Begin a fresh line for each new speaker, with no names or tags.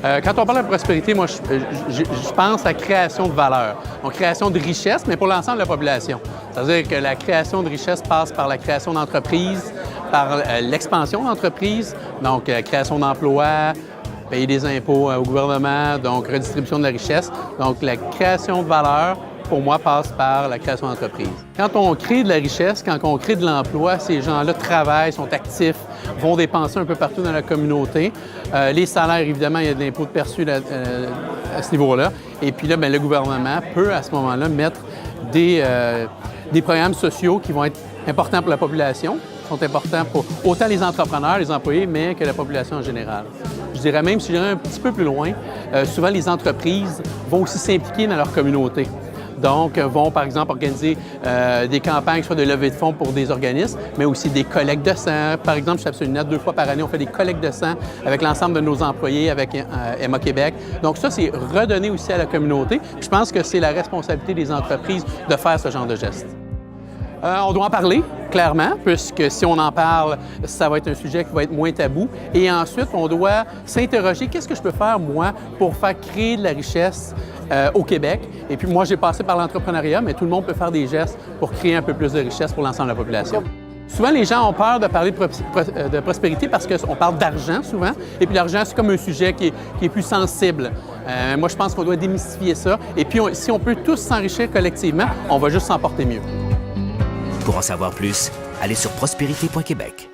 Quand on parle de prospérité, moi, je pense à création de valeur. Donc, création de richesse, mais pour l'ensemble de la population. C'est-à-dire que la création de richesse passe par la création d'entreprises, par l'expansion d'entreprises, donc création d'emplois, payer des impôts au gouvernement, donc redistribution de la richesse. Donc, la création de valeur, pour moi, passe par la création d'entreprise. Quand on crée de la richesse, quand on crée de l'emploi, ces gens-là travaillent, sont actifs, vont dépenser un peu partout dans la communauté. Les salaires, évidemment, il y a de l'impôt de perçu à ce niveau-là. Et puis là, bien, le gouvernement peut, à ce moment-là, mettre des programmes sociaux qui vont être importants pour la population, sont importants pour autant les entrepreneurs, les employés, mais que la population en général. Je dirais même, si j'irais un petit peu plus loin, souvent les entreprises vont aussi s'impliquer dans leur communauté. Donc, vont, par exemple, organiser des campagnes, soit de levée de fonds pour des organismes, mais aussi des collectes de sang. Par exemple, chez Absolument, 2 fois par année, on fait des collectes de sang avec l'ensemble de nos employés, avec Emma Québec. Donc, ça, c'est redonner aussi à la communauté. Je pense que c'est la responsabilité des entreprises de faire ce genre de gestes. On doit en parler, clairement, puisque si on en parle, ça va être un sujet qui va être moins tabou. Et ensuite, on doit s'interroger, qu'est-ce que je peux faire, moi, pour faire créer de la richesse au Québec? Et puis moi, j'ai passé par l'entrepreneuriat, mais tout le monde peut faire des gestes pour créer un peu plus de richesse pour l'ensemble de la population. Souvent, les gens ont peur de parler de prospérité parce qu'on parle d'argent souvent. Et puis l'argent, c'est comme un sujet qui est plus sensible. Moi, je pense qu'on doit démystifier ça. Et puis, si on peut tous s'enrichir collectivement, on va juste s'en porter mieux.
Pour en savoir plus, allez sur prospérité.québec.